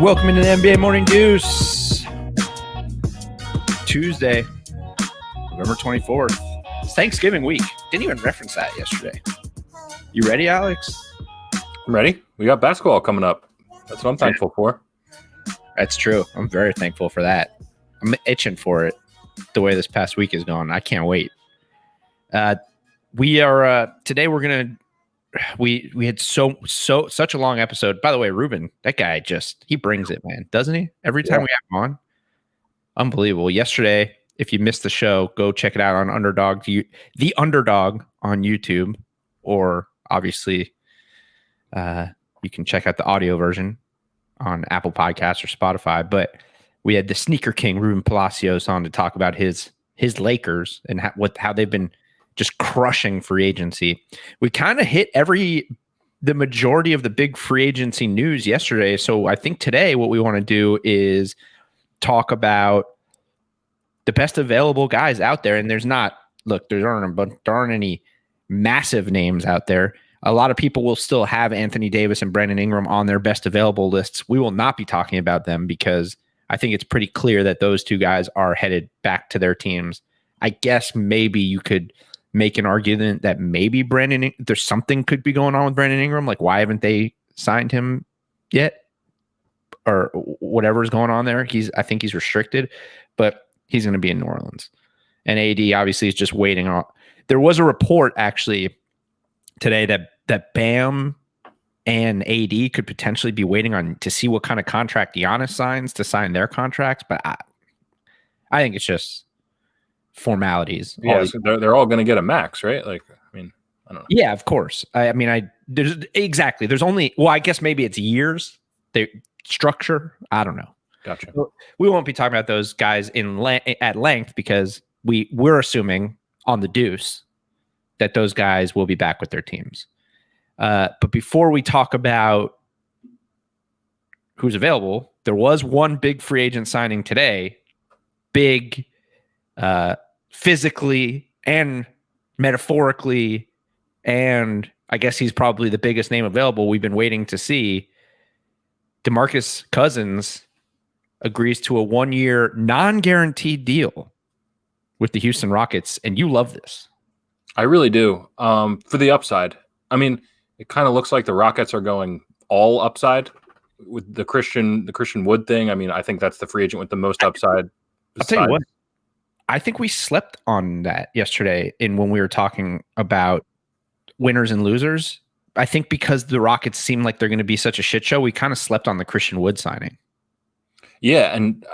Welcome into the NBA Morning Deuce. Tuesday, November 24th. It's Thanksgiving week. Didn't even reference that yesterday. You ready, Alex? I'm ready. We got basketball coming up. That's what I'm thankful for. That's true. I'm very thankful for that. I'm itching for it the way this past week is going. I can't wait. We are today we're going to we had such a long episode. By the way, Ruben, that guy he brings it, man, doesn't he? Every time we have him on, unbelievable. Yesterday, if you missed the show, go check it out on the Underdog on YouTube, or obviously, you can check out the audio version on Apple Podcasts or Spotify. But we had the Sneaker King Ruben Palacios on to talk about his Lakers and how they've been just crushing free agency. We kind of hit the majority of the big free agency news yesterday. So I think today what we want to do is talk about the best available guys out there. And there aren't any massive names out there. A lot of people will still have Anthony Davis and Brandon Ingram on their best available lists. We will not be talking about them because I think it's pretty clear that those two guys are headed back to their teams. I guess maybe you could make an argument that maybe there's something could be going on with Brandon Ingram. Like, why haven't they signed him yet? Or whatever is going on there. I think he's restricted, but he's going to be in New Orleans. And AD obviously is just waiting on. There was a report actually today that Bam and AD could potentially be waiting on to see what kind of contract Giannis signs to sign their contracts. But I think it's just formalities. Yeah, so they're all going to get a max, right? Like, I mean, I don't know. Yeah, of course. There's only, well, I guess maybe it's years. They structure. I don't know. Gotcha. We won't be talking about those guys at length because we're assuming on the Deuce that those guys will be back with their teams. But before we talk about who's available, there was one big free agent signing today. Big, physically and metaphorically, and I guess he's probably the biggest name available. We've been waiting to see. Demarcus Cousins agrees to a 1-year non-guaranteed deal with the Houston Rockets, and you love this. I really do. For the upside, I mean, it kind of looks like the Rockets are going all upside with the Christian Wood thing. I mean, I think that's the free agent with the most upside. I'll tell you what. I think we slept on that yesterday when we were talking about winners and losers. I think because the Rockets seem like they're going to be such a shit show, we kind of slept on the Christian Wood signing. Yeah, and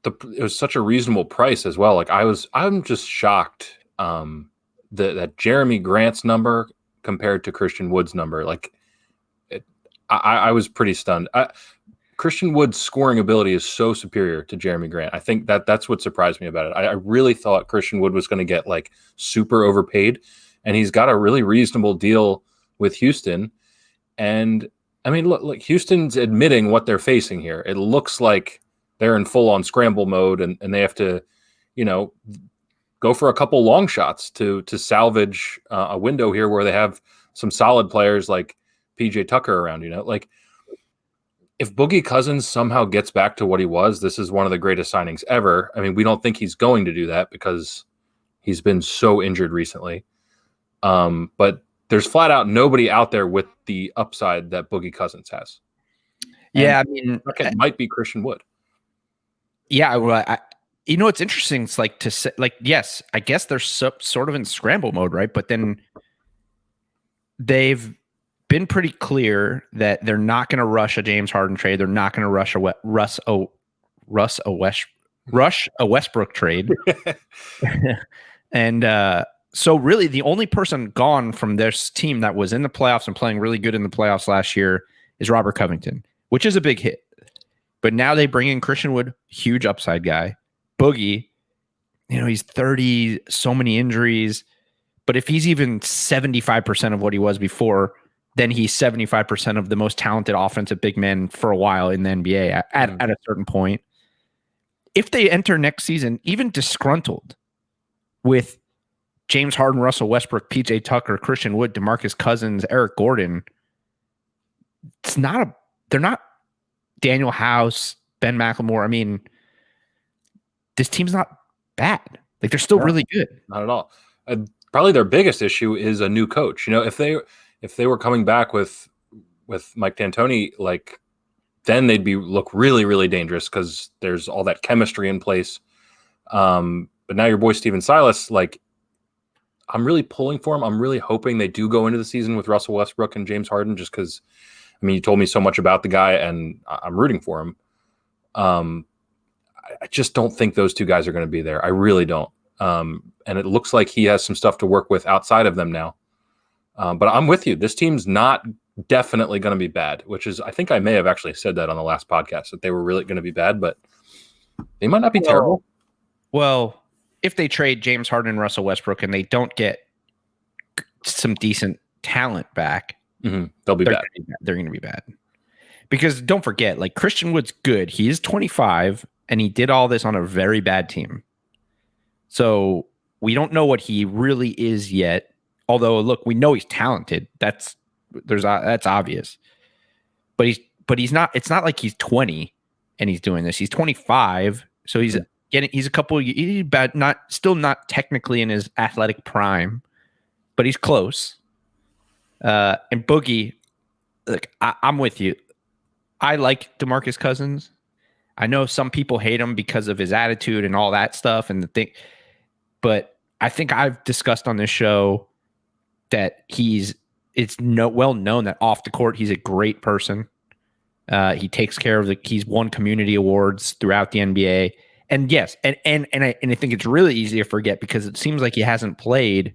it was such a reasonable price as well. Like I'm just shocked that Jeremy Grant's number compared to Christian Wood's number. Like I was pretty stunned. Christian Wood's scoring ability is so superior to Jeremy Grant. I think that's what surprised me about it. I really thought Christian Wood was going to get like super overpaid, and he's got a really reasonable deal with Houston. And I mean, look, Houston's admitting what they're facing here. It looks like they're in full on scramble mode, and they have to, go for a couple long shots to salvage a window here where they have some solid players like PJ Tucker around, like. If Boogie Cousins somehow gets back to what he was, this is one of the greatest signings ever. I mean, we don't think he's going to do that because he's been so injured recently. But there's flat out nobody out there with the upside that Boogie Cousins has. Yeah, I mean, it might be Christian Wood. Yeah, well, it's interesting. It's like to say, like, yes, I guess they're sort of in scramble mode, right? But then they've been pretty clear that they're not going to rush a James Harden trade. They're not going to rush a Westbrook trade. And so really the only person gone from this team that was in the playoffs and playing really good in the playoffs last year is Robert Covington, which is a big hit. But now they bring in Christian Wood, huge upside guy. Boogie, he's 30, so many injuries. But if he's even 75% of what he was before, then he's 75% of the most talented offensive big men for a while in the NBA at a certain point. If they enter next season, even disgruntled with James Harden, Russell Westbrook, PJ Tucker, Christian Wood, Demarcus Cousins, Eric Gordon, they're not Daniel House, Ben McLemore. I mean, this team's not bad. Like they're still really good. Not at all. Probably their biggest issue is a new coach. If they were coming back with Mike D'Antoni, like then they'd look really, really dangerous because there's all that chemistry in place. But now your boy Steven Silas, like I'm really pulling for him. I'm really hoping they do go into the season with Russell Westbrook and James Harden, just because, I mean, you told me so much about the guy, and I'm rooting for him. I just don't think those two guys are going to be there. I really don't. And it looks like he has some stuff to work with outside of them now. But I'm with you. This team's not definitely going to be bad, which is, I think I may have actually said that on the last podcast, that they were really going to be bad, but they might not be terrible. Well, if they trade James Harden and Russell Westbrook and they don't get some decent talent back, they'll be bad. They're going to be bad. Because don't forget, like Christian Wood's good. He is 25 and he did all this on a very bad team. So we don't know what he really is yet. Although, look, we know he's talented. That's obvious. But he's not. It's not like he's 20 and he's doing this. He's 25, so he's a couple. He's bad. Still not technically in his athletic prime, but he's close. And Boogie, look, I'm with you. I like Demarcus Cousins. I know some people hate him because of his attitude and all that stuff and the thing, but I think I've discussed on this show that it's well known that off the court he's a great person. He takes care of he's won community awards throughout the NBA, and yes, and I think it's really easy to forget because it seems like he hasn't played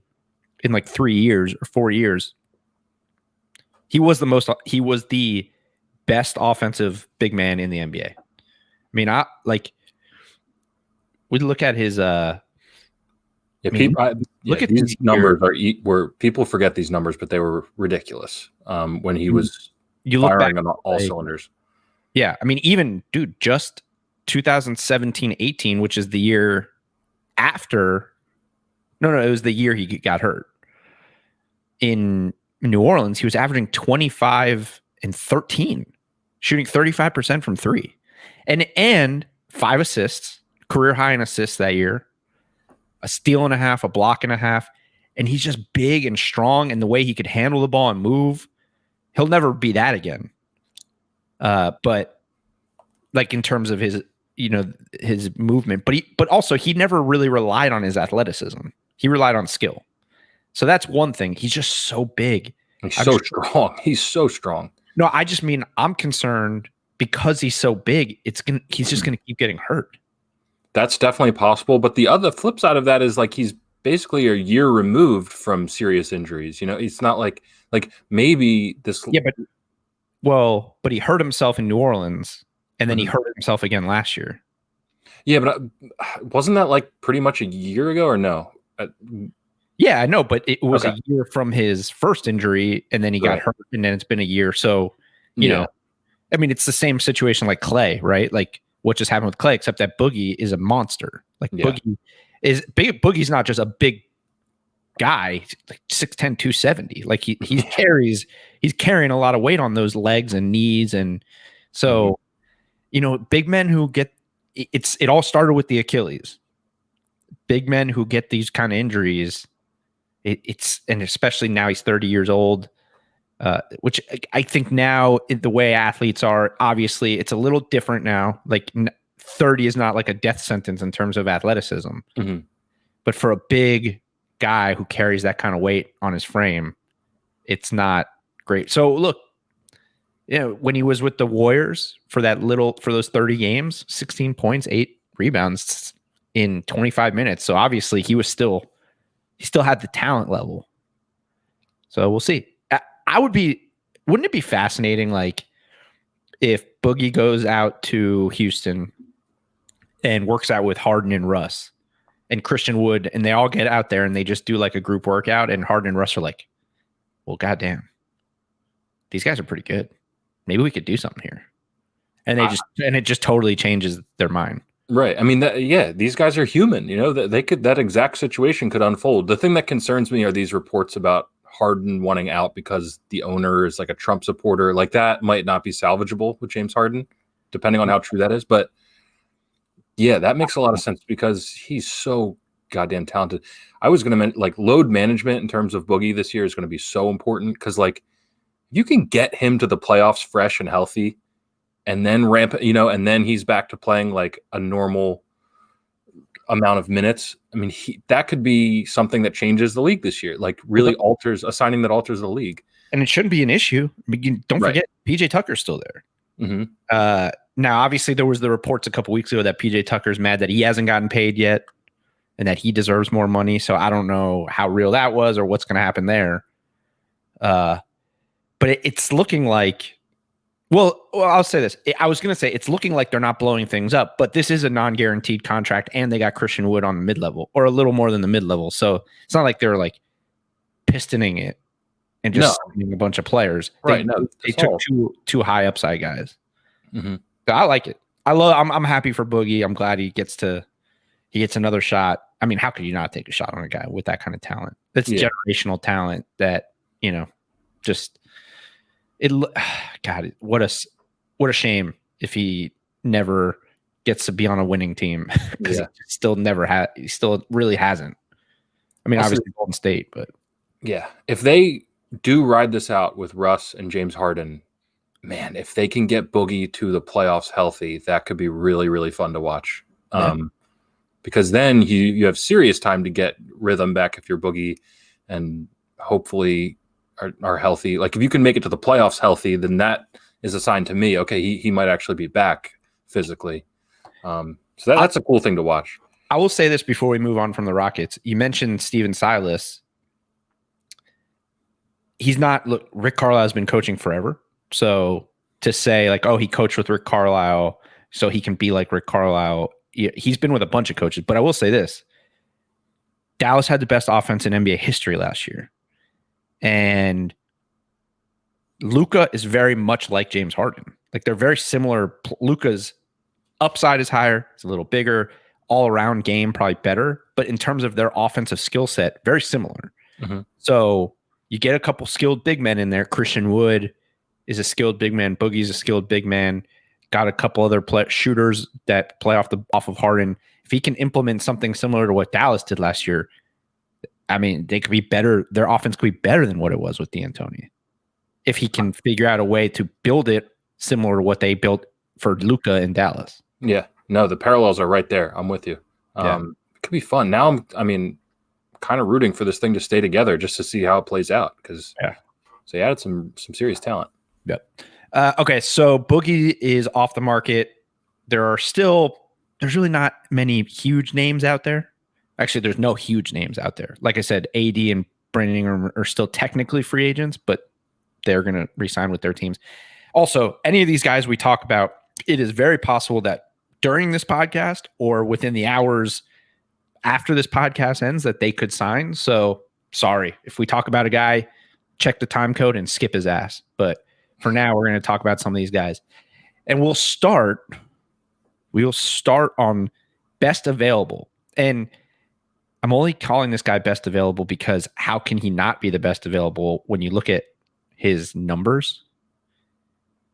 in like 3 years or 4 years. He was the best offensive big man in the NBA. I mean, we look at his look at these numbers where people forget these numbers, but they were ridiculous when he was firing on all cylinders. Yeah, I mean, even dude, just 2017-18, which is the year after. No, it was the year he got hurt. In New Orleans, he was averaging 25 and 13, shooting 35% from three, and 5 assists, career high in assists that year. A steal and a half, a block and a half, and he's just big and strong, and the way he could handle the ball and move, he'll never be that again. But like in terms of his movement, but also he never really relied on his athleticism. He relied on skill. So that's one thing. He's just so big. He's so strong. He's so strong. No, I just mean I'm concerned because he's so big. He's just gonna keep getting hurt. That's definitely possible, but the flip side of that is like he's basically a year removed from serious injuries. It's not like maybe this. Yeah, but he hurt himself in New Orleans, and then he hurt himself again last year. Yeah, but wasn't that like pretty much a year ago or no? Yeah, I know, but it was a year from his first injury, and then he got hurt, and then it's been a year. So you know, I mean, it's the same situation like Clay, right? Like what just happened with Clay, except that Boogie is a monster. Like Boogie's not just a big guy, like 6'10", 270. Like he's carrying a lot of weight on those legs and knees. And so, big men who get it all started with the Achilles. Big men who get these kind of injuries, and especially now he's 30 years old. Which I think now the way athletes are, obviously it's a little different now. Like 30 is not like a death sentence in terms of athleticism, but for a big guy who carries that kind of weight on his frame, it's not great. So look, when he was with the Warriors for those 30 games, 16 points, 8 rebounds in 25 minutes. So obviously he still had the talent level. So we'll see. Wouldn't it be fascinating, like, if Boogie goes out to Houston and works out with Harden and Russ and Christian Wood, and they all get out there and they just do like a group workout, and Harden and Russ are like, well, goddamn, these guys are pretty good. Maybe we could do something here. And it just totally changes their mind. Right. I mean, these guys are human, that exact situation could unfold. The thing that concerns me are these reports about Harden wanting out because the owner is like a Trump supporter. Like that might not be salvageable with James Harden. depending on how true that is. But yeah, that makes a lot of sense because he's so goddamn talented. I was going to load management in terms of Boogie this year is going to be so important because you can get him to the playoffs fresh and healthy and then ramp, and then he's back to playing like a normal amount of minutes. I mean, that could be something that changes the league this year, like really alters a signing that alters the league. And it shouldn't be an issue. Don't forget, PJ Tucker's still there. Mm-hmm. Now, obviously, there was the reports a couple weeks ago that PJ Tucker's mad that he hasn't gotten paid yet and that he deserves more money. So I don't know how real that was or what's going to happen there. But it's looking like, well, I'll say this. I was going to say it's looking like they're not blowing things up, but this is a non-guaranteed contract and they got Christian Wood on the mid-level or a little more than the mid-level. So it's not like they're like pistoning it and just signing a bunch of players. They took two high upside guys. Mm-hmm. So I like it. I'm happy for Boogie. I'm glad he gets another shot. I mean, how could you not take a shot on a guy with that kind of talent? That's generational talent that, just God, what a shame if he never gets to be on a winning team because he still really hasn't. I mean, obviously Golden State, but yeah, if they do ride this out with Russ and James Harden, man, if they can get Boogie to the playoffs healthy, that could be really, really fun to watch. Because then you have serious time to get rhythm back if you're Boogie and hopefully are healthy. Like if you can make it to the playoffs healthy, then that is a sign to me, okay, he might actually be back physically. So that's a cool thing to watch. I will say this before we move on from the Rockets. You mentioned Steven Silas. Rick Carlisle has been coaching forever. So to say like, oh, he coached with Rick Carlisle, so he can be like Rick Carlisle. He's been with a bunch of coaches, but I will say this. Dallas had the best offense in NBA history last year. And Luka is very much like James Harden. Like they're very similar. Luka's upside is higher. It's a little bigger. All around game, probably better. But in terms of their offensive skill set, very similar. Mm-hmm. So you get a couple skilled big men in there. Christian Wood is a skilled big man. Boogie's a skilled big man. Got a couple other shooters that play off of Harden. If he can implement something similar to what Dallas did last year, I mean, they could be better. Their offense could be better than what it was with D'Antoni. If he can figure out a way to build it similar to what they built for Luka in Dallas. Yeah, no, the parallels are right there. I'm with you. It could be fun. Now I'm kind of rooting for this thing to stay together just to see how it plays out because they added some serious talent. Yep. Okay, so Boogie is off the market. There's really not many huge names out there. Actually, there's no huge names out there. Like I said, AD and Brandon Ingram are still technically free agents, but they're going to re-sign with their teams. Also, any of these guys we talk about, it is very possible that during this podcast or within the hours after this podcast ends that they could sign. So sorry, if we talk about a guy, check the time code and skip his ass. But for now, we're going to talk about some of these guys. And we'll start on best available. And I'm only calling this guy best available because how can he not be the best available when you look at his numbers?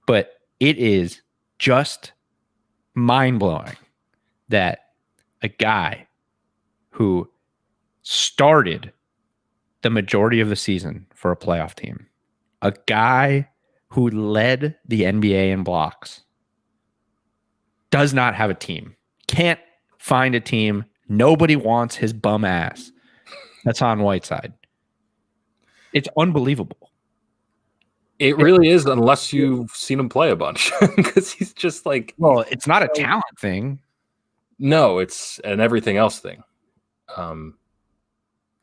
But it is just mind-blowing that a guy who started the majority of the season for a playoff team, a guy who led the NBA in blocks, does not have a team, can't find a team. Nobody wants his bum ass. That's Hassan Whiteside. It's unbelievable. It really is, unless you've seen him play a bunch, because he's just like. Well, it's not a talent thing. No, it's an everything else thing. The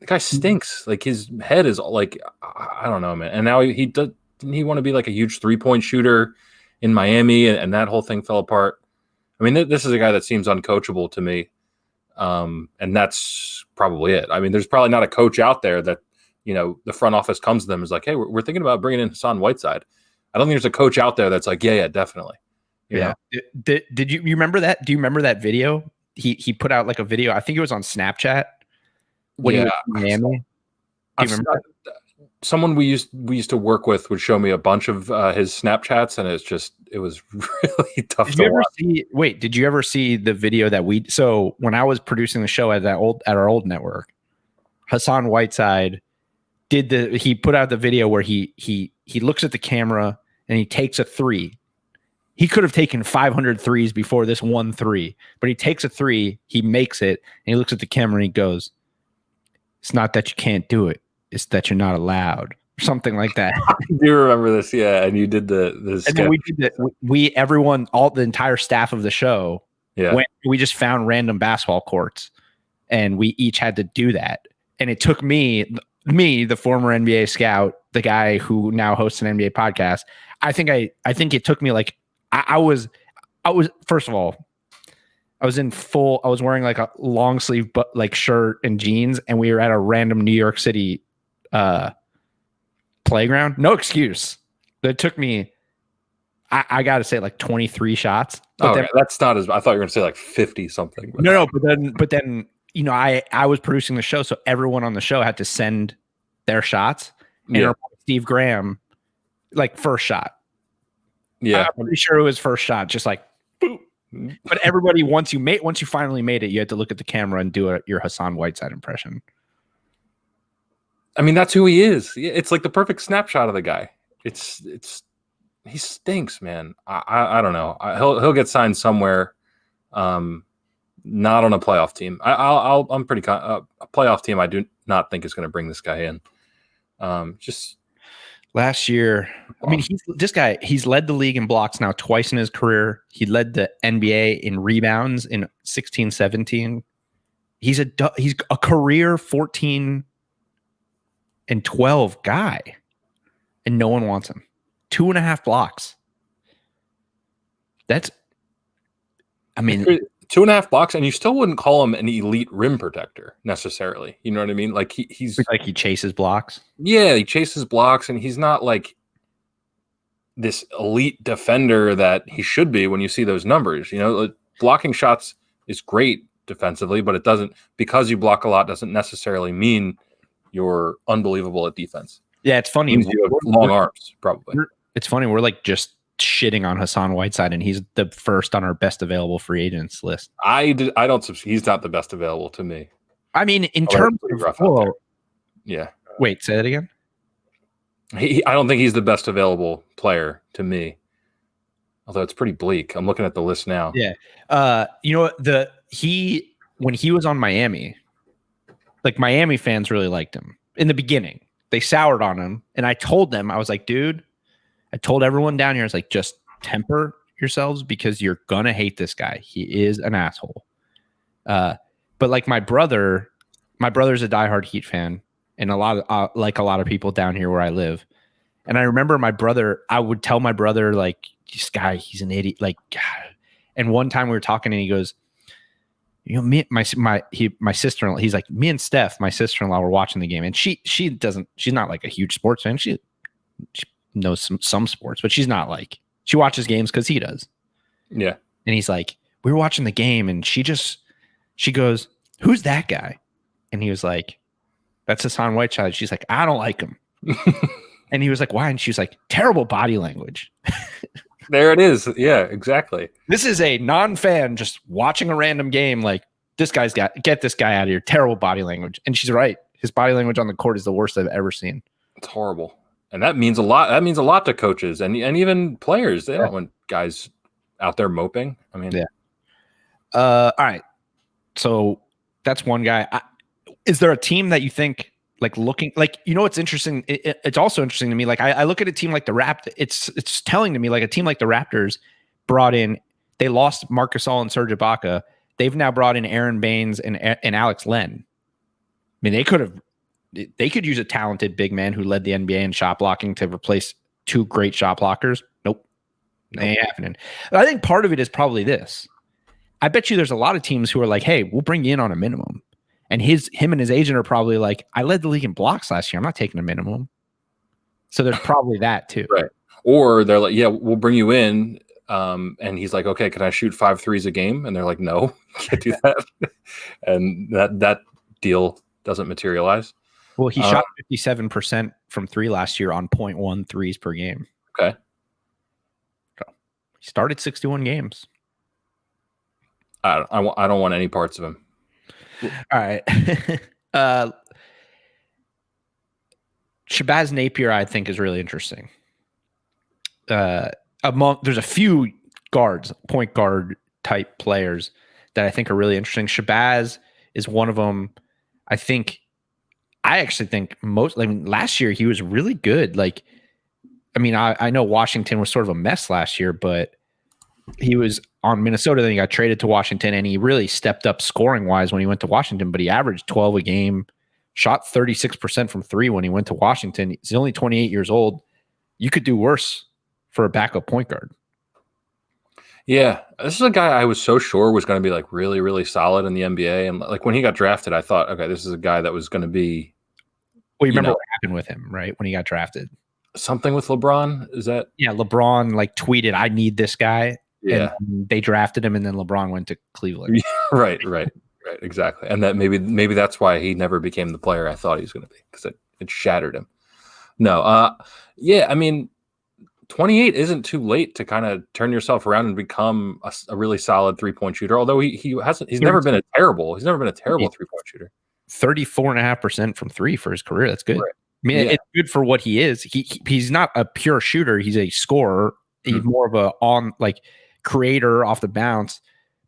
guy stinks. Like his head is like, I don't know, man. And now didn't he want to be like a huge 3-point shooter in Miami, and that whole thing fell apart. I mean, this is a guy that seems uncoachable to me. And that's probably it. I mean, there's probably not a coach out there that, the front office comes to them and is like, hey, we're thinking about bringing in Hassan Whiteside. I don't think there's a coach out there that's like, yeah, definitely. You know? Did you remember that? Do you remember that video? He put out like a video. I think it was on Snapchat when he was in Miami. Do you remember that? someone we used to work with would show me a bunch of his Snapchats, and it was really tough Did to you ever watch. did you ever see the video that so when I was producing the show at our old network, Hassan Whiteside he put out the video where he looks at the camera and he takes a three. He could have taken 500 threes before this one three, but he takes a three, he makes it, and he looks at the camera and he goes, "It's not that you can't do it, it's that you're not allowed." Something like that. I do remember this, yeah. And you did the and then we did that. Everyone, the entire staff of the show, we just found random basketball courts, and we each had to do that. And it took me, the former NBA scout, the guy who now hosts an NBA podcast. I think it took me like I was first of all, I was wearing like a long sleeve like shirt and jeans, and we were at a random New York City playground. No excuse. It took me, I got to say, like 23 shots. But that's not as, I thought you were going to say like 50 something. No, but then I was producing the show, so everyone on the show had to send their shots. And Steve Graham, like first shot. Yeah, I'm pretty sure it was first shot, just like boop. But everybody, once you finally made it, you had to look at the camera and do your Hassan Whiteside impression. I mean, that's who he is. It's like the perfect snapshot of the guy. He stinks, man. I don't know. He'll get signed somewhere, not on a playoff team. I'm pretty a playoff team. I do not think is going to bring this guy in. Just last year, I mean, he's led the league in blocks now twice in his career. He led the NBA in rebounds in 16-17. He's a career 14 and 12 guy, and no one wants him. 2.5 blocks. That's, I mean, 2.5 blocks, and you still wouldn't call him an elite rim protector necessarily. You know what I mean? Like he's like he chases blocks. Yeah, he chases blocks, and he's not like this elite defender that he should be when you see those numbers. You know, blocking shots is great defensively, but it doesn't, because you block a lot doesn't necessarily mean you're unbelievable at defense. Yeah, it's funny. You have long arms, probably. It's funny. We're like just shitting on Hassan Whiteside, and he's the first on our best available free agents list. He's not the best available to me. I mean, in terms of yeah. Wait, say that again. I don't think he's the best available player to me. Although it's pretty bleak. I'm looking at the list now. Yeah. You know what? When he was on Miami, like Miami fans really liked him in the beginning. They soured on him, and I told them, I was like, dude, I told everyone down here, I was like, just temper yourselves because you're gonna hate this guy. He is an asshole. But like my brother's a diehard Heat fan, and a lot of people down here where I live. And I remember I would tell my brother, like, this guy, he's an idiot. Like, God. And one time we were talking, and he goes, you know, my sister-in-law, he's like, me and Steph, my sister-in-law, were watching the game, and she's not like a huge sports fan. She knows some sports, but she's not like, she watches games because he does. Yeah. And he's like, we were watching the game, and she goes, who's that guy? And he was like, that's Hassan Whiteside. She's like, I don't like him. And he was like, why? And she was like, terrible body language. There it is. Yeah, exactly. This is a non-fan just watching a random game. Like, get this guy out of here. Terrible body language. And she's right. His body language on the court is the worst I've ever seen. It's horrible. And that means a lot. That means a lot to coaches and even players. They don't want guys out there moping. I mean, yeah. All right. So that's one guy. Is there a team that you think, like, looking like, you know, it's interesting. It's also interesting to me. Like, I look at a team like the Raptors. It's telling to me, like, a team like the Raptors brought in, they lost Marc Gasol and Serge Ibaka. They've now brought in Aaron Baines and Alex Len. I mean, they could use a talented big man who led the NBA in shot blocking to replace two great shot blockers. Nope. Ain't happening. I think part of it is probably this. I bet you there's a lot of teams who are like, hey, we'll bring you in on a minimum. And him and his agent are probably like, I led the league in blocks last year. I'm not taking a minimum. So there's probably that too. Right. Or they're like, yeah, we'll bring you in. And he's like, okay, can I shoot 5 threes a game? And they're like, no, can't do that. And that deal doesn't materialize. Well, he shot 57% from three last year on 0.1 threes per game. Okay. So he started 61 games. I don't want any parts of him. All right. Shabazz Napier, I think, is really interesting. There's a few guards, point guard type players that I think are really interesting. Shabazz is one of them. I actually think last year he was really good. Like, I mean, I know Washington was sort of a mess last year, but he was on Minnesota. Then he got traded to Washington, and he really stepped up scoring wise when he went to Washington. But he averaged 12 a game, shot 36% from three when he went to Washington. He's only 28 years old. You could do worse for a backup point guard. Yeah, this is a guy I was so sure was going to be like really, really solid in the NBA. And like when he got drafted, I thought, okay, this is a guy that was going to be. Well, you remember what happened with him, right? When he got drafted. Something with LeBron? Is that? Yeah, LeBron like tweeted, "I need this guy." Yeah, and they drafted him, and then LeBron went to Cleveland. Right, exactly. And that maybe that's why he never became the player I thought he was going to be, because it shattered him. No, yeah, I mean, 28 isn't too late to kind of turn yourself around and become a really solid 3-point shooter. Although he's never been a terrible 3-point shooter. 34.5% from three for his career. That's good. Right. I mean, it's good for what he is. He's not a pure shooter. He's a scorer. He's more of a creator off the bounce.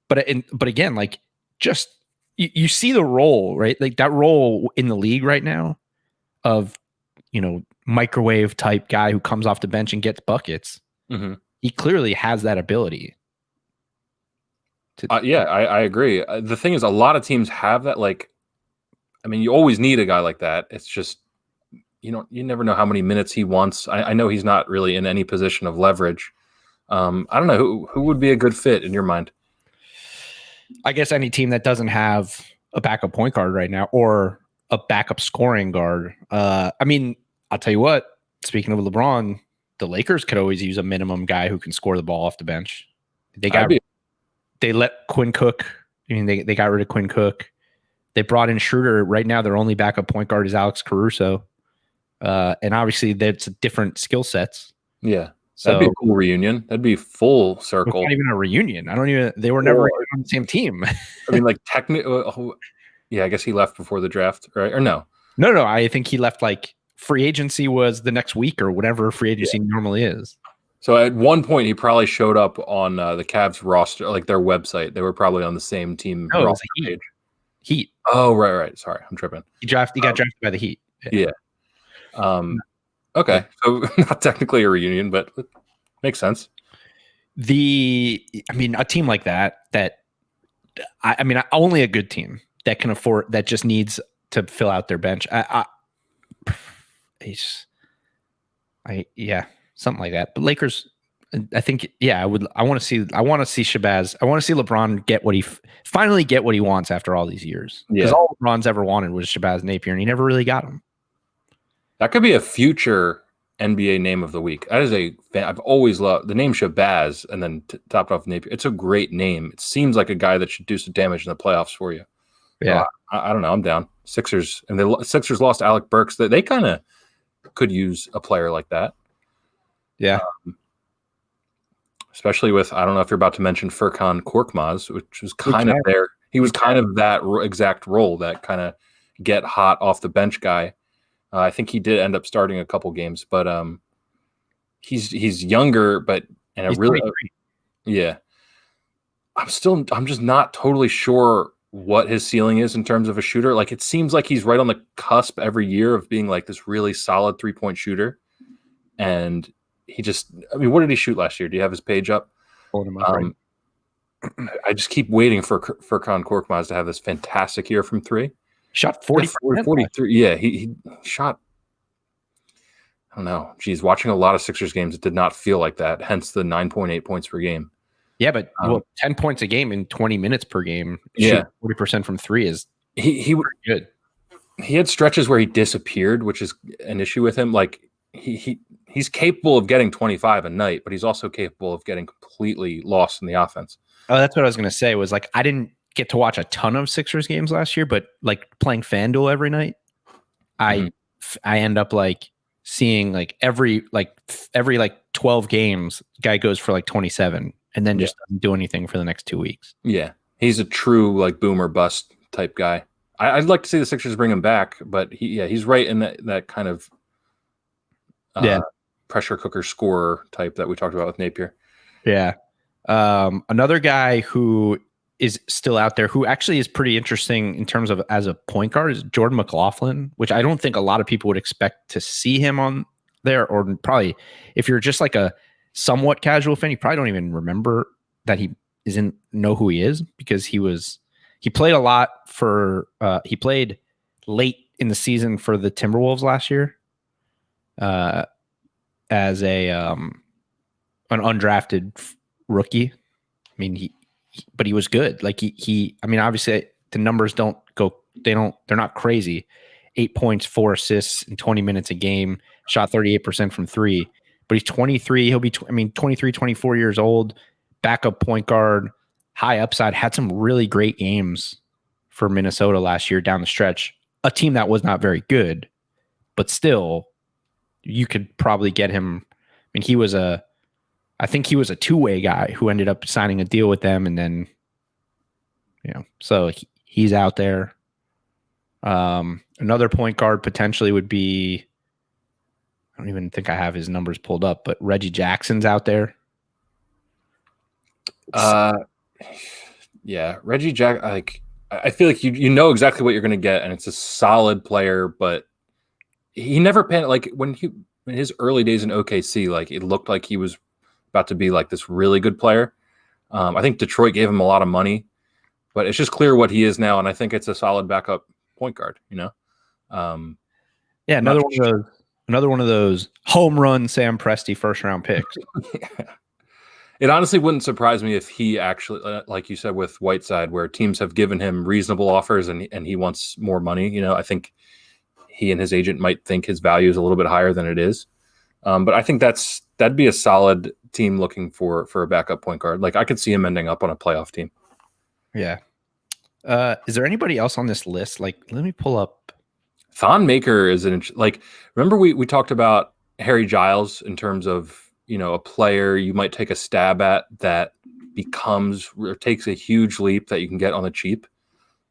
But again, like just you see the role, right? Like that role in the league right now of microwave type guy who comes off the bench and gets buckets. Mm-hmm. He clearly has that ability. I agree. The thing is, a lot of teams have that. Like, I mean, you always need a guy like that. It's just you never know how many minutes he wants. I know he's not really in any position of leverage. I don't know who would be a good fit in your mind. I guess any team that doesn't have a backup point guard right now or a backup scoring guard. I mean, I'll tell you what. Speaking of LeBron, the Lakers could always use a minimum guy who can score the ball off the bench. They let Quinn Cook. I mean, they got rid of Quinn Cook. They brought in Schroeder. Right now, their only backup point guard is Alex Caruso. And obviously, that's different skill sets. Yeah. So, that'd be a cool reunion. That'd be full circle. It's not even a reunion. They were never on the same team. I mean, like technically, yeah, I guess he left before the draft, right? Or no? No. I think he left like free agency was the next week or whatever free agency normally is. So at one point, he probably showed up on the Cavs roster, like their website. They were probably on the same team roster page. Heat. Oh, right. Sorry, I'm tripping. He got drafted by the Heat. Yeah. Okay, so not technically a reunion, but it makes sense. A team like that only a good team that can afford, that just needs to fill out their bench. Something like that. But Lakers, I think, I want to see Shabazz. I want to see LeBron finally get what he wants after all these years. Because all LeBron's ever wanted was Shabazz Napier, and he never really got him. That could be a future NBA name of the week. That is I've always loved the name Shabazz, and then topped off Napier. It's a great name. It seems like a guy that should do some damage in the playoffs for you. Yeah, I don't know. I'm down. Sixers, and the Sixers lost Alec Burks. They kind of could use a player like that. Yeah. Especially with, I don't know if you're about to mention Furkan Korkmaz, which was kind of there. He was kind of that exact role, that kind of get hot off the bench guy. I think he did end up starting a couple games, but he's younger, but he's really, yeah. I'm just not totally sure what his ceiling is in terms of a shooter. Like, it seems like he's right on the cusp every year of being like this really solid 3-point shooter. And what did he shoot last year? Do you have his page up? I just keep waiting for Furkan Korkmaz to have this fantastic year from three. Shot 43. Yeah, he shot. I don't know. Geez, watching a lot of Sixers games, it did not feel like that. Hence the 9.8 points per game. Yeah, but 10 points a game in 20 minutes per game. Yeah, 40% from three is he good. He had stretches where he disappeared, which is an issue with him. Like he's capable of getting 25 a night, but he's also capable of getting completely lost in the offense. Oh, that's what I was going to say. Was like, I didn't get to watch a ton of Sixers games last year, but like playing FanDuel every night, I end up like seeing like every 12 games, guy goes for like 27 and then just doesn't do anything for the next 2 weeks. Yeah, he's a true like boomer bust type guy. I'd like to see the Sixers bring him back, but he's right in that kind of pressure cooker scorer type that we talked about with Napier. Yeah. Another guy who is still out there, who actually is pretty interesting in terms of as a point guard, is Jordan Mclaughlin, which I don't think a lot of people would expect to see him on there, or probably if you're just like a somewhat casual fan, you probably don't even remember that he isn't know who he is, because he played a lot for he played late in the season for the Timberwolves last year as an undrafted rookie. I mean, but he was good. Like he I mean, obviously the numbers they're not crazy. 8 points, 4 assists in 20 minutes a game, shot 38% from 3, but he's 23. He'll be 23, 24 years old, backup point guard, high upside, had some really great games for Minnesota last year down the stretch. A team that was not very good, but still you could probably get him. I mean, I think he was a two-way guy who ended up signing a deal with them, and then, so he's out there. Another point guard potentially would be, I don't even think I have his numbers pulled up, but Reggie Jackson's out there. Yeah, Reggie Jack. Like, I feel like you know exactly what you're going to get, and it's a solid player, but he never panicked. Like in his early days in OKC, like it looked like he was about to be like this really good player. I think Detroit gave him a lot of money, but it's just clear what he is now, and I think it's a solid backup point guard. Another one of those home run Sam Presti first round picks. It honestly wouldn't surprise me if he actually, like you said with Whiteside, where teams have given him reasonable offers and he wants more money. I think he and his agent might think his value is a little bit higher than it is. But I think that'd be a solid team looking for a backup point guard. Like I could see him ending up on a playoff team. Yeah. Is there anybody else on this list? Like, let me pull up. Thon Maker is remember we talked about Harry Giles in terms of, a player you might take a stab at that becomes or takes a huge leap that you can get on the cheap.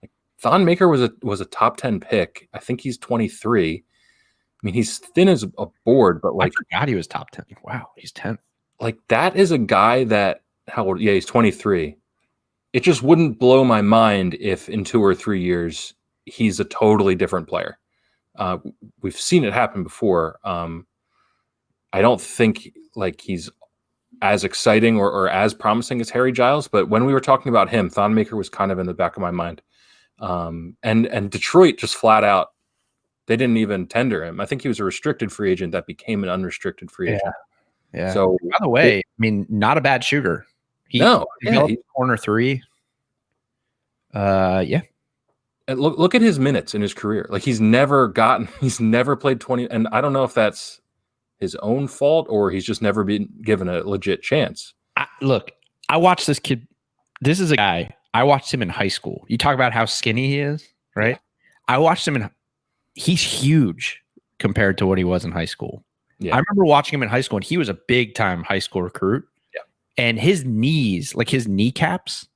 Like, Thon Maker was a top 10 pick. I think he's 23. I mean, he's thin as a board, but like I forgot he was top 10. Wow, he's 10. Like that is a guy that how old? Yeah, he's 23. It just wouldn't blow my mind if in 2 or 3 years he's a totally different player. We've seen it happen before. I don't think like he's as exciting or as promising as Harry Giles, but when we were talking about him, Thon Maker was kind of in the back of my mind. And Detroit just flat out, they didn't even tender him. I think he was a restricted free agent that became an unrejected free agent. Yeah. So by the way, not a bad shooter. He corner three. Yeah. And look at his minutes in his career. Like he's never played 20. And I don't know if that's his own fault or he's just never been given a legit chance. I watched this kid. This is a guy. I watched him in high school. You talk about how skinny he is, right? I watched him he's huge compared to what he was in high school. Yeah. I remember watching him in high school and he was a big time high school recruit. Yeah. And his knees, like his kneecaps,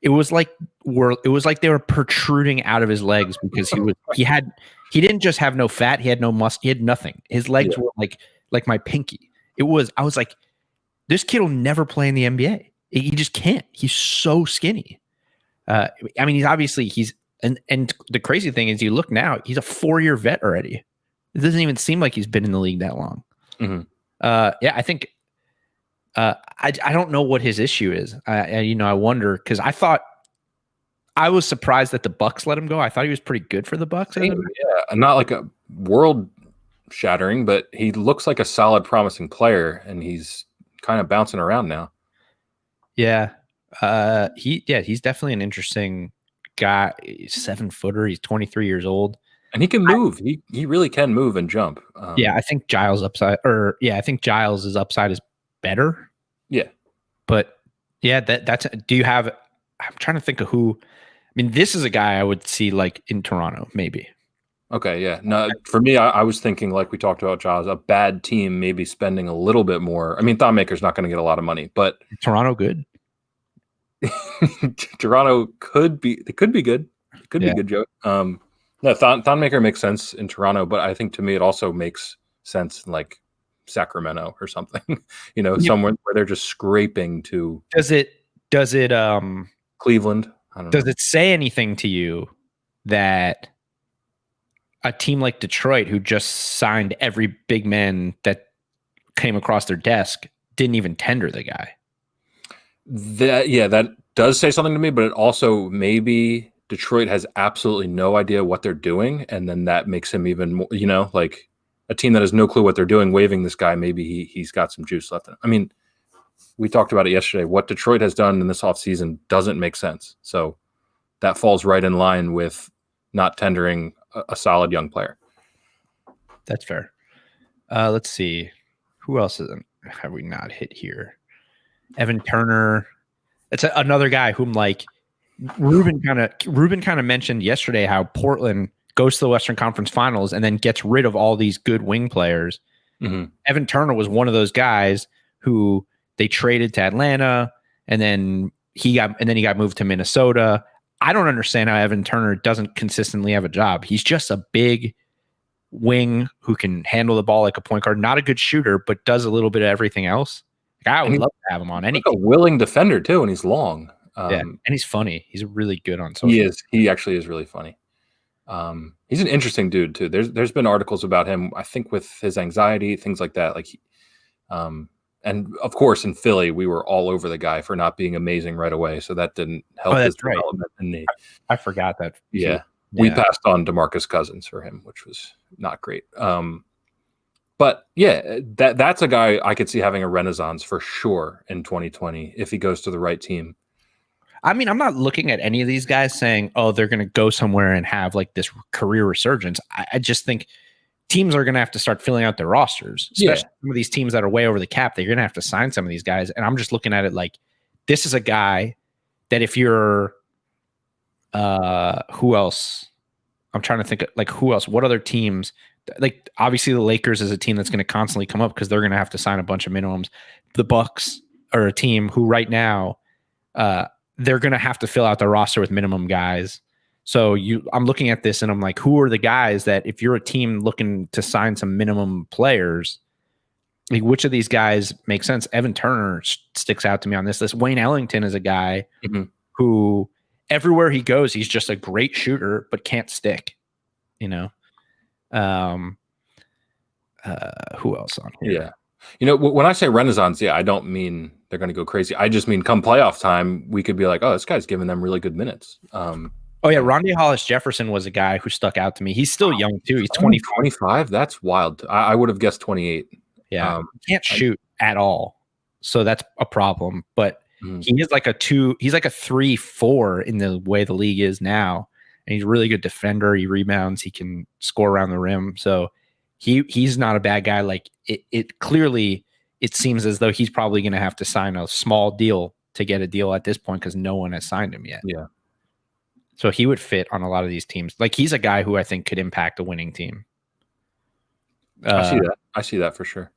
it was like they were protruding out of his legs because he didn't just have no fat, he had no muscle, he had nothing. His legs were like my pinky. I was like, this kid will never play in the NBA. He just can't. He's so skinny. I mean, and the crazy thing is, you look now, he's a 4-year vet already. It doesn't even seem like he's been in the league that long. Mm-hmm. I think I don't know what his issue is. I wonder, because I was surprised that the Bucks let him go. I thought he was pretty good for the Bucks. Yeah, not like a world shattering, but he looks like a solid, promising player, and he's kind of bouncing around now. Yeah, he's definitely an interesting guy. 7-footer. He's 23 years old, and he can move. He really can move and jump. I think Giles' upside, is better. Yeah, but that's. Do you have? I'm trying to think of who. I mean, this is a guy I would see like in Toronto, maybe. Okay, yeah. No, for me, I was thinking like we talked about, Jaws, a bad team maybe spending a little bit more. I mean, Thon Maker's not going to get a lot of money, but Toronto good. Toronto could be. It could be good. It could be good, Joe. No, Thon Maker makes sense in Toronto, but I think to me it also makes sense in like Sacramento or something. Somewhere where they're just scraping to. Does it Cleveland? I don't know. Does it say anything to you that a team like Detroit, who just signed every big man that came across their desk, didn't even tender the guy? That does say something to me, but it also maybe Detroit has absolutely no idea what they're doing, and then that makes him even more, like a team that has no clue what they're doing, waving this guy, maybe he's got some juice left in him. I mean, we talked about it yesterday. What Detroit has done in this offseason doesn't make sense. So that falls right in line with not tendering a solid young player. That's fair. Let's see. Who else have we not hit here? Evan Turner. It's another guy whom like Ruben kind of mentioned yesterday how Portland goes to the Western Conference Finals and then gets rid of all these good wing players. Mm-hmm. Evan Turner was one of those guys who they traded to Atlanta, and then he got moved to Minnesota. I don't understand how Evan Turner doesn't consistently have a job. He's just a big wing who can handle the ball like a point guard. Not a good shooter, but does a little bit of everything else. Like, I would love to have him on any team. A willing defender too, and he's long. And he's funny. He's really good on social. He is. He actually is really funny. He's an interesting dude too. There's been articles about him, I think, with his anxiety, things like that. Like, and of course, in Philly, we were all over the guy for not being amazing right away. So that didn't help his development in need. I forgot that. Yeah. We passed on Demarcus Cousins for him, which was not great. But yeah, that's a guy I could see having a renaissance for sure in 2020 if he goes to the right team. I mean, I'm not looking at any of these guys saying, oh, they're going to go somewhere and have like this career resurgence. I just think teams are going to have to start filling out their rosters, especially some of these teams that are way over the cap. They're going to have to sign some of these guys. And I'm just looking at it like this is a guy that if you're who else? I'm trying to think of, like, who else? What other teams? Like, obviously the Lakers is a team that's going to constantly come up because they're going to have to sign a bunch of minimums. The Bucks are a team who right now they're going to have to fill out the roster with minimum guys. So I'm looking at this and I'm like, who are the guys that if you're a team looking to sign some minimum players, like which of these guys make sense? Evan Turner sticks out to me on this list. Wayne Ellington is a guy who everywhere he goes, he's just a great shooter, but can't stick, who else on here? Yeah. When I say renaissance, I don't mean they're going to go crazy. I just mean come playoff time, we could be like, oh, this guy's giving them really good minutes. Rondae Hollis-Jefferson was a guy who stuck out to me. He's still young too. He's 25. That's wild. I would have guessed 28. Yeah. He can't shoot at all. So that's a problem, but he is like he's like a 3-4 in the way the league is now. And he's a really good defender. He rebounds. He can score around the rim. So he's not a bad guy. Like it clearly, it seems as though he's probably going to have to sign a small deal to get a deal at this point because no one has signed him yet. Yeah. So he would fit on a lot of these teams. Like he's a guy who I think could impact a winning team. I see that for sure.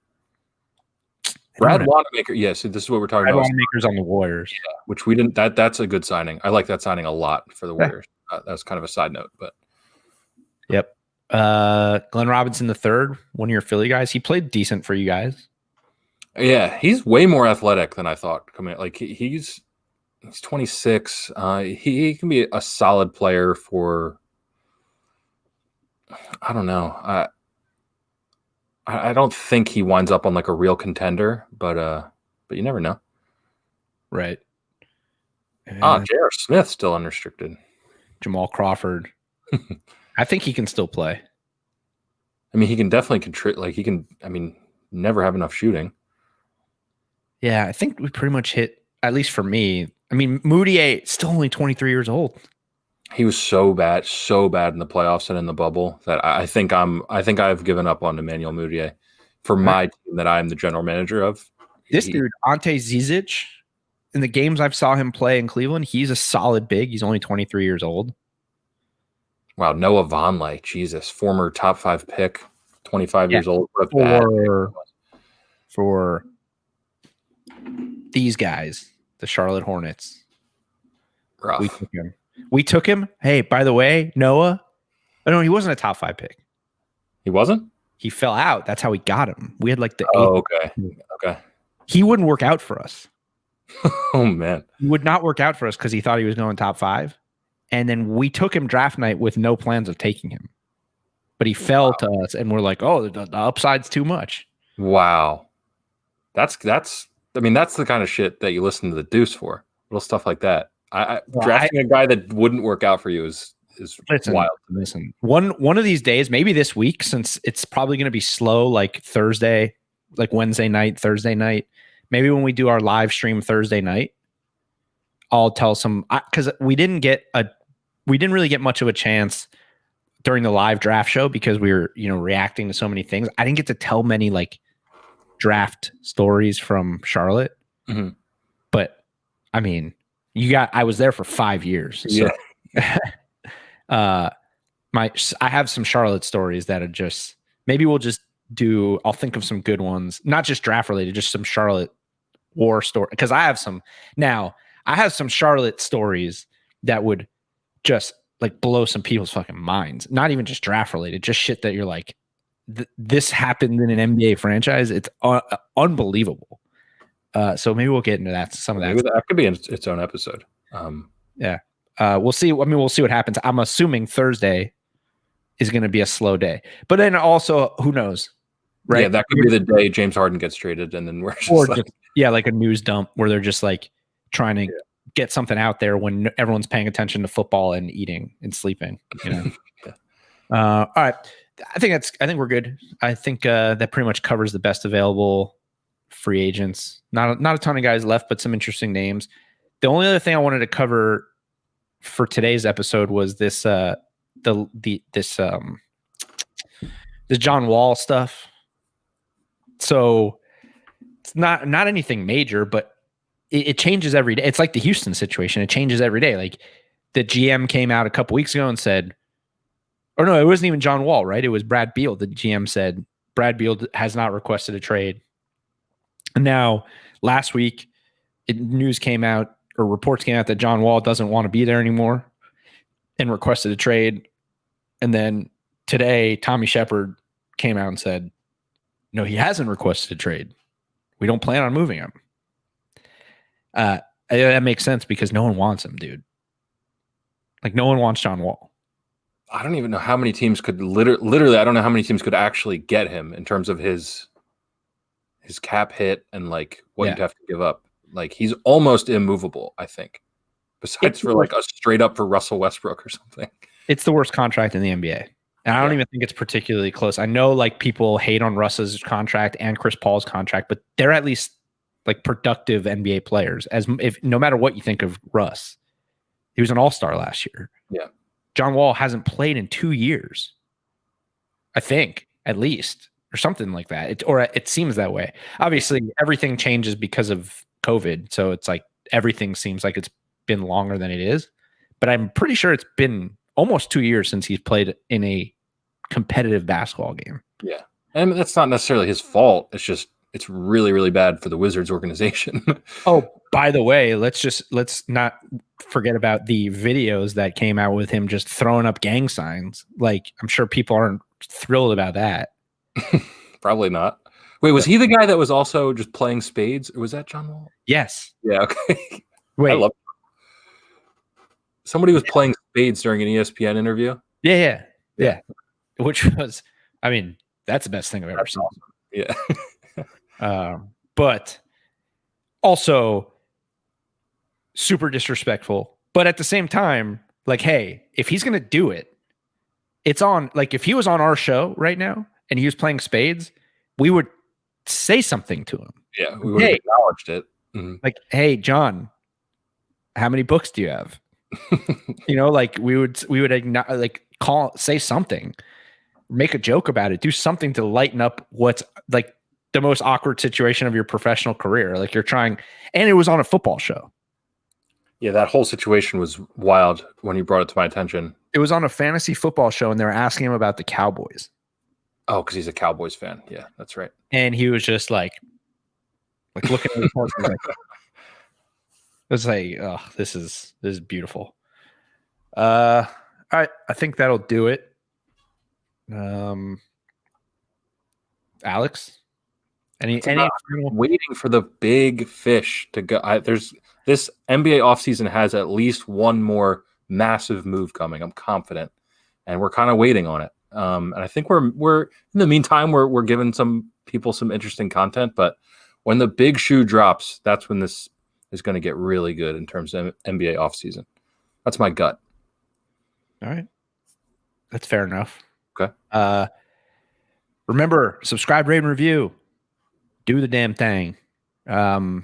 Brad Wanamaker. Yeah, so this is what we're talking about. Wanamaker's on the Warriors. Yeah, which we didn't. That's a good signing. I like that signing a lot for the Warriors. That's kind of a side note, but. Yep. Glenn Robinson III, one of your Philly guys. He played decent for you guys. Yeah, he's way more athletic than I thought. Coming like he's 26. He can be a solid player for. I don't know. I don't think he winds up on like a real contender, but you never know. Right. J.R. Smith still unrestricted. Jamal Crawford. I think he can still play. I mean, he can definitely contribute. Like he can. I mean, never have enough shooting. Yeah, I think we pretty much hit. At least for me. I mean, Moutier still only 23 years old. He was so bad in the playoffs and in the bubble that I think I've given up on Emmanuel Mudiay for my team that I'm the general manager of. Dude, Ante Zizic, in the games I've saw him play in Cleveland, he's a solid big. He's only 23 years old. Wow, Noah Vonleh, Jesus, former top 5 pick, 25 years old. For these guys, the Charlotte Hornets. Rough. We took him. Hey, by the way, Noah. Oh, no, he wasn't a top 5 pick. He wasn't? He fell out. That's how we got him. We had like the 8th. Oh, okay. He wouldn't work out for us. Oh, man. He would not work out for us because he thought he was going top 5. And then we took him draft night with no plans of taking him. But he fell to us, and we're like, oh, the upside's too much. Wow. That's the kind of shit that you listen to the Deuce for. Little stuff like that. Drafting a guy that wouldn't work out for you is wild. Listen, one of these days, maybe this week, since it's probably going to be slow, like Thursday, like Wednesday night, Thursday night. Maybe when we do our live stream Thursday night, I'll tell because we didn't really get much of a chance during the live draft show because we were, reacting to so many things. I didn't get to tell many like draft stories from Charlotte, but I mean, I was there for 5 years. So. Yeah. I have some Charlotte stories that are just, maybe I'll think of some good ones, not just draft related, just some Charlotte war story. Cause I have some Charlotte stories that would just like blow some people's fucking minds. Not even just draft related, just shit that you're like, this happened in an NBA franchise. It's unbelievable. So maybe we'll get into that. Some of that. Maybe that could be in its own episode. Yeah. We'll see. I mean, we'll see what happens. I'm assuming Thursday is going to be a slow day, but then also who knows, right? Yeah, that could be the day James Harden gets traded, and then we're just like a news dump where they're just like trying to get something out there when everyone's paying attention to football and eating and sleeping. All right, I think we're good. I think that pretty much covers the best available free agents. Not a ton of guys left, but some interesting names. The only other thing I wanted to cover for today's episode was this this John Wall stuff. So it's not anything major, but it changes every day. It's like the Houston situation. It changes every day. Like the GM came out a couple weeks ago and said, or no, it wasn't even John Wall, right? It was Brad Beal. The GM said Brad Beal has not requested a trade. And now last week, news came out, or reports came out that John Wall doesn't want to be there anymore and requested a trade. And then today, Tommy Shepard came out and said, no, he hasn't requested a trade. We don't plan on moving him. That makes sense because no one wants him, dude. Like no one wants John Wall. I don't even know how many teams could literally, I don't know how many teams could actually get him in terms of his cap hit and like what you'd have to give up. Like he's almost immovable, I think. Besides for like a straight up for Russell Westbrook or something. It's the worst contract in the NBA. And I don't even think it's particularly close. I know like people hate on Russ's contract and Chris Paul's contract, but they're at least like productive NBA players. No matter what you think of Russ, he was an all-star last year. Yeah. John Wall hasn't played in 2 years. I think, at least, or something like that. It seems that way. Obviously, everything changes because of COVID. So it's like everything seems like it's been longer than it is. But I'm pretty sure it's been almost 2 years since he's played in a competitive basketball game. Yeah. And that's not necessarily his fault. It's just, it's really, really bad for the Wizards organization. Oh, by the way, let's not forget about the videos that came out with him just throwing up gang signs. Like, I'm sure people aren't thrilled about that. Probably not. Wait, was he the guy that was also just playing spades? Or was that John Wall? Yes. Yeah, okay. Wait. I love it. Somebody was playing spades during an ESPN interview. Yeah. Which was, I mean, that's the best thing I've ever seen. Awesome. Yeah. But also super disrespectful. But at the same time, like, hey, if he's going to do it, it's on, like, if he was on our show right now and he was playing spades, we would say something to him. Yeah, we would have acknowledged it. Mm-hmm. Like, hey, John, how many books do you have? Like we would like say something, make a joke about it, do something to lighten up what's like the most awkward situation of your professional career. Like you're trying, and it was on a football show. Yeah, that whole situation was wild when you brought it to my attention. It was on a fantasy football show, and they were asking him about the Cowboys. Oh, because he's a Cowboys fan. Yeah, that's right. And he was just like looking at his horse. It was like, oh, this is beautiful. All right, I think that'll do it. Alex, any waiting for the big fish to go. There's this NBA offseason has at least one more massive move coming. I'm confident, and we're kind of waiting on it. And I think we're in the meantime we're giving some people some interesting content. But when the big shoe drops, that's when this is going to get really good in terms of NBA offseason. That's my gut. All right, that's fair enough. Okay. Remember, subscribe, rate, and review. Do the damn thing. And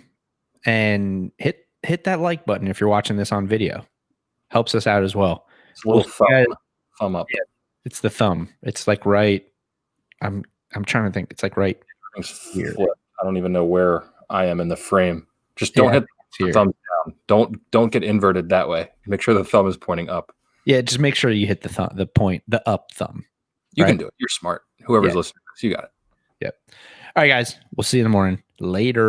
hit that like button if you're watching this on video. Helps us out as well. It's a little thumb up. Yeah, it's the thumb. It's like right. I'm trying to think. It's like right here. I don't even know where I am in the frame. Just don't hit the thumb down. Don't get inverted that way. Make sure the thumb is pointing up. Yeah, just make sure you hit the up thumb. You can do it. You're smart. Whoever's listening, you got it. Yep. All right, guys. We'll see you in the morning. Later.